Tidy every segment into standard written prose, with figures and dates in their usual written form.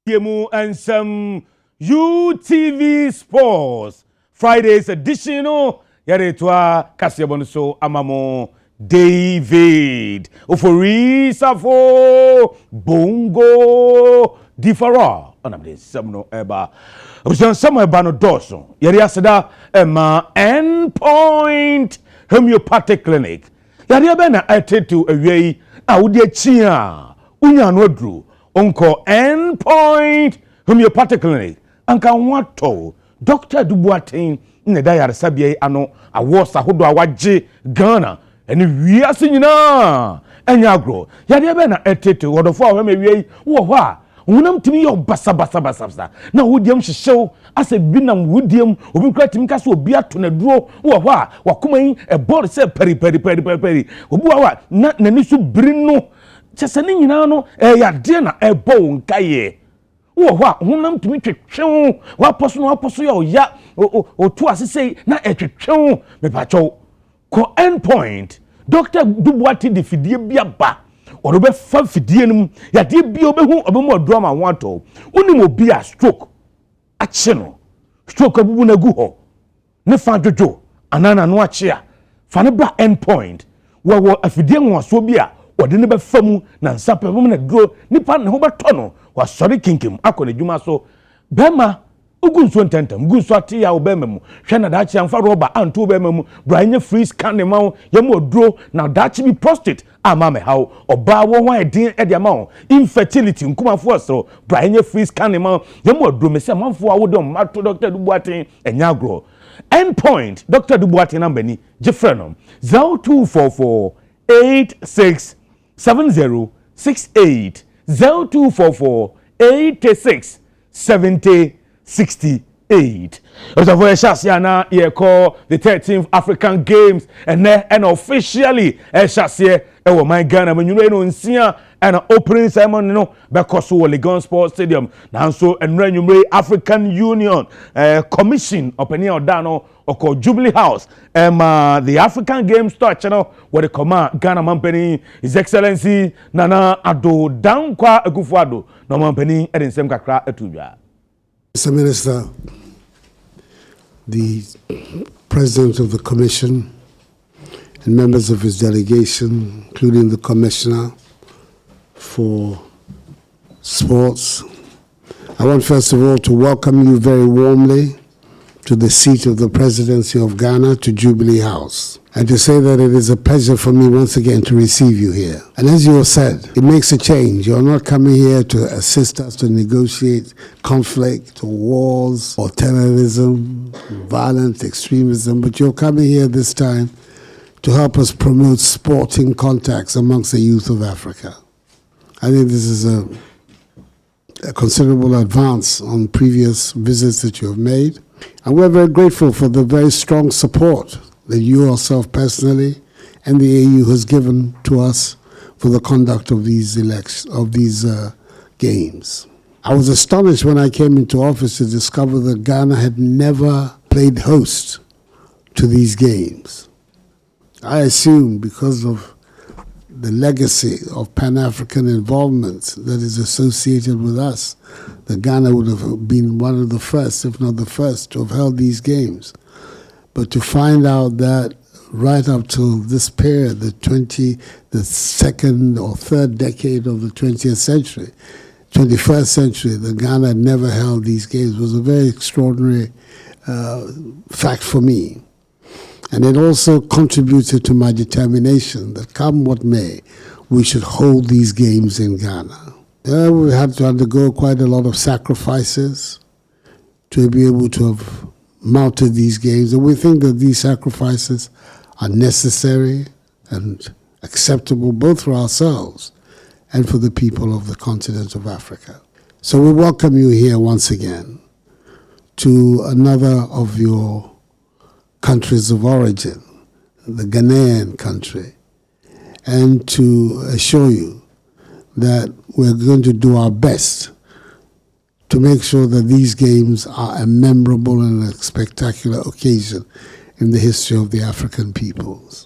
Yemu and some UTV Sports Friday's edition yaretwa kasiyabon so amamo David Ofori Osafo bongo differa onamde semno eba obusan samo eba no doso yari aseda ema endpoint homeopathic clinic yari ebe na atetu awie a wodi achia unya no adru onko endpoint homeopathic clinic anka wato Dr. Dubuatin ne da yaresabie ano awosa hodo awaje Ghana eni wiase nyina enya agro yade be na etete wodofo a me wie wo ho a wonam timi yo basa na wodiam hyehyew ase binam wodiam obi kra timi ka so obi ato na duro wo ho a wakoma yi e board se peri obi wa na nani so biri no kyese ne nyina no yade na ebo nkaye wo ho a honam timi twetwew waposo ya otu asese na etwetwew me pacho ko endpoint Dr. Dubuati de fidie bia ba oro be fa fidie num ya de bia obehu obemu adroma wanto unim obi a stroke ache no stroke abubu na gu ho ne fa dwojo anana no ache a fa ne bra endpoint wo afidie nwaso bi a ode ne be famu na nsape mo na duro nipa ne ho beto no wa sori kinkim akone djuma so bema ugunso ntentem gunso ate ya obememu hwe na dachi amfa roba anto obememu branye free scan ma yemu oduro na dachi bi prostate ama me hawo oba wo ho edin e dia ma infertility nkumafo osoro branye free scan ma yemu oduro me se manfo awo de mato Dr. Dubuatin enya agro endpoint Dr. Dubuatin number ni jefrenom 0244 867068 0244 86 7068. Osafo Eshasiana ye call the 13th African Games and officially Eshasie ewo my Ghana when you know nsia and opening ceremony no because so Legon Sports Stadium na so enranyumre African Union Commission openia odano oko Jubilee House the African Games Star channel where the command Ghana Mampeni His Excellency Nana Ado Dankwa Akufo-Addo no Mampeni edensem kakra etubia. Mr. Minister, the President of the Commission and members of his delegation, including the Commissioner for Sports, I want first of all to welcome you very warmly to the seat of the Presidency of Ghana, to Jubilee House, and to say that it is a pleasure for me once again to receive you here. And as you have said, it makes a change. You're not coming here to assist us to negotiate conflict or wars or terrorism, violent extremism, but you're coming here this time to help us promote sporting contacts amongst the youth of Africa. I think this is a considerable advance on previous visits that you have made. And we're very grateful for the very strong support that you yourself personally and the AU has given to us for the conduct of these games. I was astonished when I came into office to discover that Ghana had never played host to these games. I assumed because of the legacy of Pan-African involvement that is associated with us, that Ghana would have been one of the first, if not the first, to have held these games. But to find out that right up till this period, the second or third decade of the 20th century, 21st century, that Ghana had never held these games was a very extraordinary fact for me. And it also contributed to my determination that come what may, we should hold these games in Ghana. We had to undergo quite a lot of sacrifices to be able to have mounted these games. And we think that these sacrifices are necessary and acceptable both for ourselves and for the people of the continent of Africa. So we welcome you here once again to another of your countries of origin, the Ghanaian country, and to assure you that we're going to do our best to make sure that these games are a memorable and a spectacular occasion in the history of the African peoples.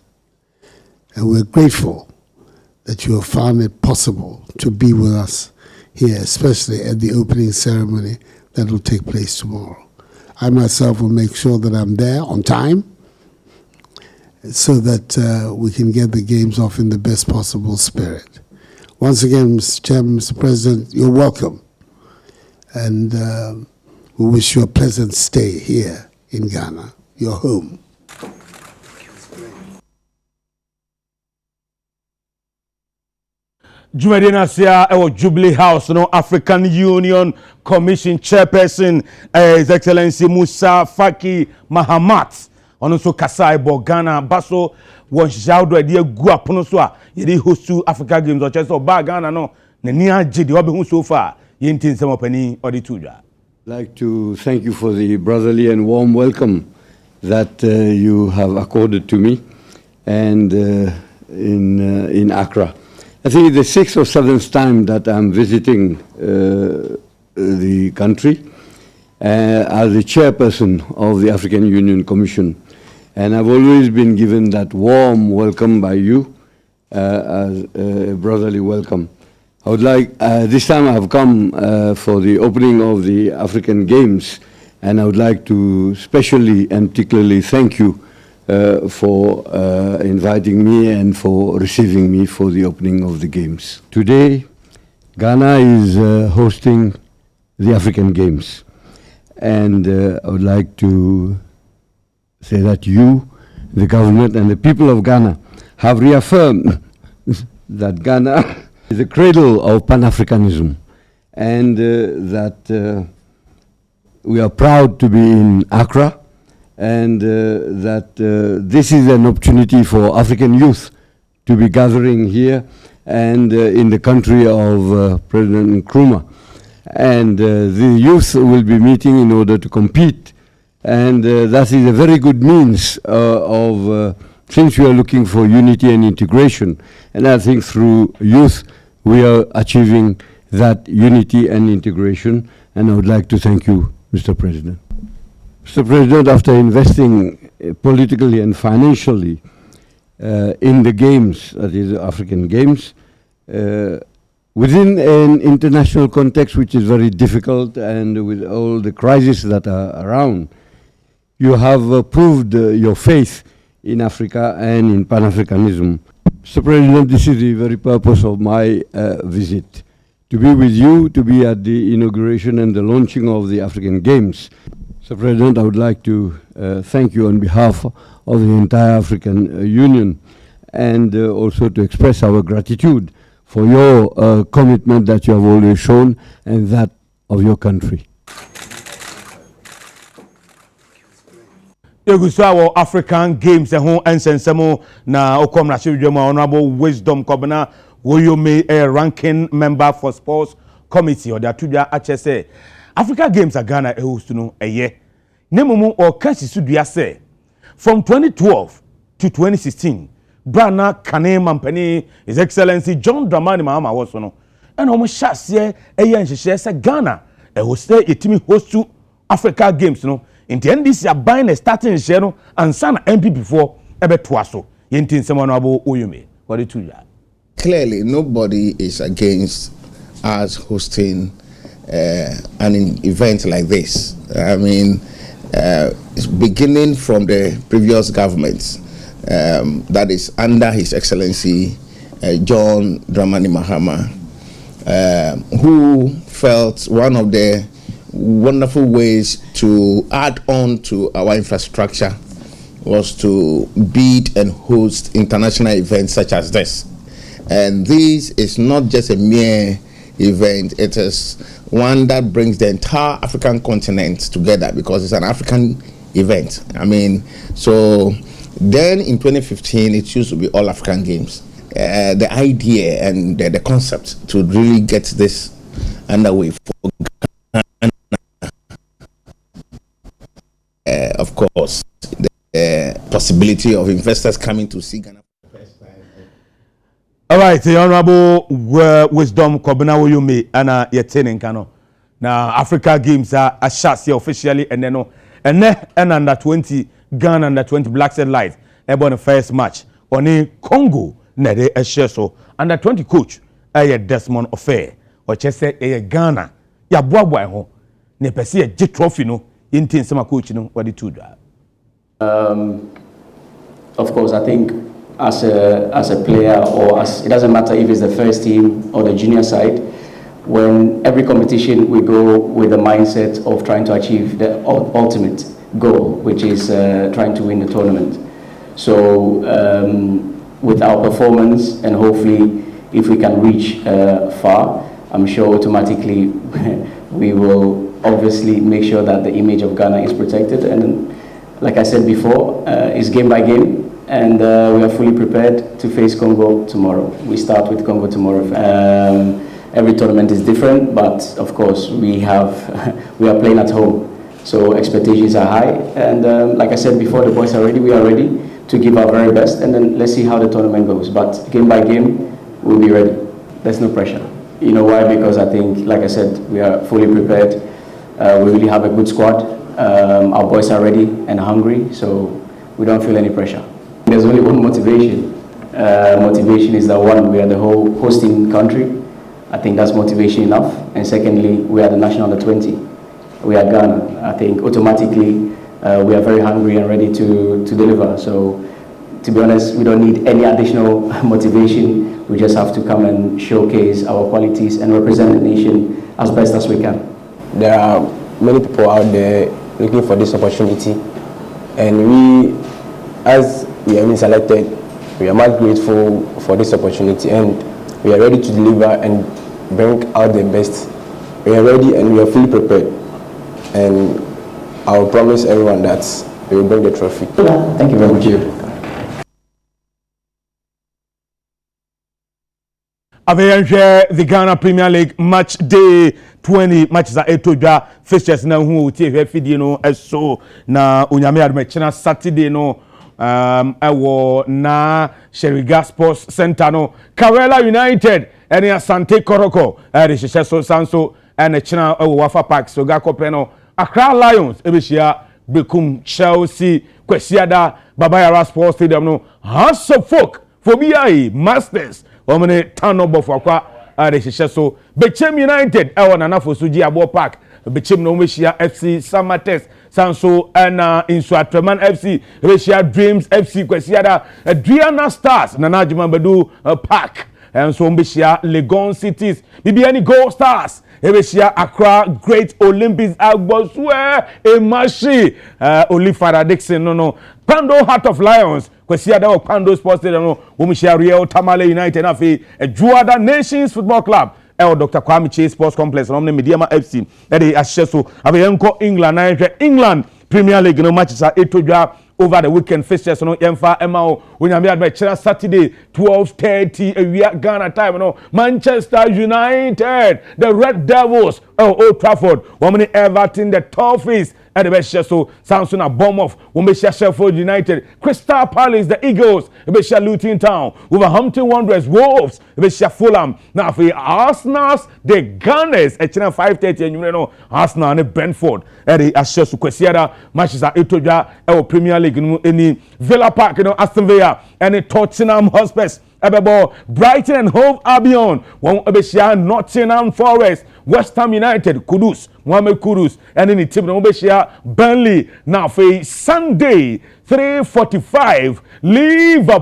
And we're grateful that you have found it possible to be with us here, especially at the opening ceremony that will take place tomorrow. I myself will make sure that I'm there on time so that we can get the games off in the best possible spirit. Once again, Mr. Chairman, Mr. President, you're welcome. And we wish you a pleasant stay here in Ghana, your home. Jumedi Nasia ewo Jubilee House no African Union Commission Chairperson His Excellency Musa Faki Mahamat ono so kasai bo Ghana baso won shawdo e de gu apono so a ye de hostu Africa Games o chese ba Ghana no na ni agide obi hu so far ye ntin sem opani odi tudwa. Like to thank you for the brotherly and warm welcome that you have accorded to me and in Accra. I think it's the 6th or 7th time that I'm visiting the country as the chairperson of the African Union Commission. And I've always been given that warm welcome by you as a brotherly welcome. I would like, this time I've come for the opening of the African Games, and I would like to specially and particularly thank you for inviting me and for receiving me for the opening of the Games. Today, Ghana is hosting the African Games. And I would like to say that you, the government and the people of Ghana have reaffirmed that Ghana is the cradle of Pan-Africanism and that we are proud to be in Accra and that this is an opportunity for African youth to be gathering here and in the country of President Nkrumah. And the youth will be meeting in order to compete. And that is a very good means of, since we are looking for unity and integration, and I think through youth we are achieving that unity and integration. And I would like to thank you, Mr. President. Mr. President, after investing politically and financially in the Games, that is the African Games, within an international context which is very difficult and with all the crises that are around, you have proved your faith in Africa and in Pan-Africanism. Mr. President, this is the very purpose of my visit, to be with you, to be at the inauguration and the launching of the African Games. Mr. President, I would like to thank you on behalf of the entire African Union and also to express our gratitude for your commitment that you have always shown and that of your country. Our African Games ensensemo na okom na chidwema Honorable Wisdom Kobana Woyome a ranking member for sports committee or the Atuja HSA. Africa Games are Ghana a host no a year. Nemumu or Kansi Sudua say from 2012 to 2016 Brana Kane Mampani, His Excellency John Dramani Mahama was no. And almost shots here a year and she says Ghana a host a team host to Africa Games no. In the end, this is buying a starting share and son MP before ebe twaso. Yentin someone abo oyume. What do you? Clearly, nobody is against us hosting an event like this. I mean, it's beginning from the previous government, that is under His Excellency John Dramani Mahama, who felt one of the wonderful ways to add on to our infrastructure was to bid and host international events such as this. And this is not just a mere event, it is one that brings the entire African continent together because it's an African event. I mean, so then in 2015 it used to be all African Games. The idea and the concept to really get this underway for of course, the possibility of investors coming to see Ghana for the first time. All right, the Honorable Wisdom Kobana Woyome and Yetene Kano. Now, Africa Games are shot here officially, and then and under 20 Ghana under 20 Black Said Light. About the first match on a Congo, Nede Esheso under 20 coach Desmond Ofori. ochese Ghana ya boaboa ho ne pese ye je trophy no yintin sama coach no what the two Of course, I think as a player or it doesn't matter if it's the first team or the junior side, when every competition we go with the mindset of trying to achieve the ultimate goal, which is trying to win the tournament. So with our performance and hopefully if we can reach far, I'm sure automatically we will obviously make sure that the image of Ghana is protected. And like I said before, it's game by game. And we are fully prepared to face Congo tomorrow. We start with Congo tomorrow. Every tournament is different, but of course we are playing at home, so expectations are high. And like I said before, the boys are ready. We are ready to give our very best, and then let's see how the tournament goes. But game by game, we'll be ready. There's no pressure. You know why? Because I think, like I said, we are fully prepared. We really have a good squad. Our boys are ready and hungry, so we don't feel any pressure. There's only one motivation. Motivation is that one, we are the whole hosting country. I think that's motivation enough. And secondly, we are the national under 20. We are Ghana. I think automatically we are very hungry and ready to deliver. So to be honest, we don't need any additional motivation. We just have to come and showcase our qualities and represent the nation as best as we can. There are many people out there looking for this opportunity. And we, as we have been selected, we are much grateful for this opportunity, and we are ready to deliver and bring out the best. We are ready and we are fully prepared, and I will promise everyone that we will bring the trophy. Thank you very much. The Ghana Premier League match day 20 matches at Etoja fixtures na hu tie hwe no eso na onyame admechina Saturday no ewo na Sheriga Sports Center no Karela United ene Asante Koroko de hye so sanso ene china ewo Wafa Park so ga kopɛ no Accra Lions ebehia Bekum Chelsea Kwesiada Babayara Sports Stadium no House of Folk Fobia Masters omene tano bofo akwa de hye so Bechem United ewo na Nafosuji Abo Park Bechem no mehia FC Samatex sanso na Insuatreman FC Reshia Dreams FC Kwesiada Adriana Stars na Najima Badu Park and so mbeshia Legon Cities Bibiani Gold Stars ebeshia Accra Great Olympics Agbosue Emashi Olifara Dixon no Pando Heart of Lions Kwesiada o Pando Sports Stadium no omishia Real Tamale United afi Juada Nations Football Club Dr. Kwame Chase Sports Complex no Mediama FC dey ahye so abeyenko England na England Premier League no matches are Etoja over the weekend fixtures no Yemfa Emao Onyame admechira Saturday 12:30 awia Ghana time no Manchester United the Red Devils Old Trafford woman Everton the Toffees and the best so Samson a Bournemouth Wombeshia Sheffield United Crystal Palace the Eagles Ebeshia Luton Town Wolverhampton Wanderers Wolves Ebeshia Fulham now for Arsenal the Gunners at 5:30 and you know Arsenal and Brentford the Ashes so Kwesiada matches are Etoja Premier League any Villa Park you know Aston Villa and Tottenham Hotspur Ebebo Brighton and Hove Albion one Ebeshia Nottingham Forest West Ham United Kudus Mohamed Kudus and in the team no Ebeshia Burnley now for Sunday 3:45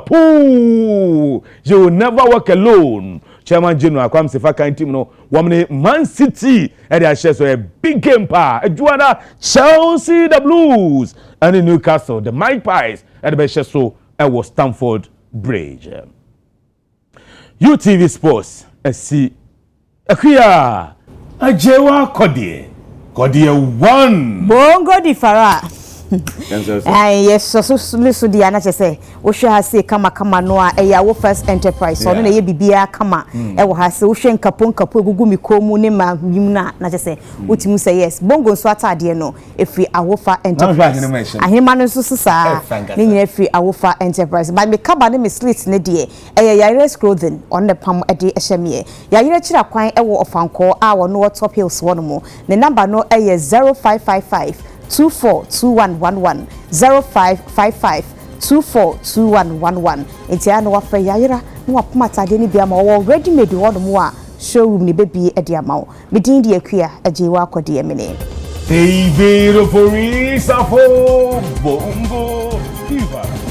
Liverpool you will never walk alone Chairman General Kwame Sefa team no woman Man City and they share so a big game pa Juana Chelsea the Blues and in Newcastle the Magpies and the best so was Stamford Bridge. UTV Sports SC Akuya Ajewa Kodie 1 Bongo di Fara yes so di ana chese wo hwe ha se kama no a eya wo first enterprise so no na ye bibia kama e wo ha se wo hwe nkapo egugu mikomu ne ma yim na chese wotimu say yes bongo nso atade no efi awofa enterprise ahema no nso sa ne nyina efi awofa enterprise but me kaba ne me slit ne de eya yare clothing on the pam ede ehemie yare kira kwan e wo ofanko a wo no top hills wo no mo ne number no eye 0555 242111 0555 242111 enti ana wa fa yayira na wa poma tade ni bia ma wo ready made wo no mo a showroom ni bebi e de amawo medin de akua ajewa akode emene David Ofori Osafo Bongo Fever.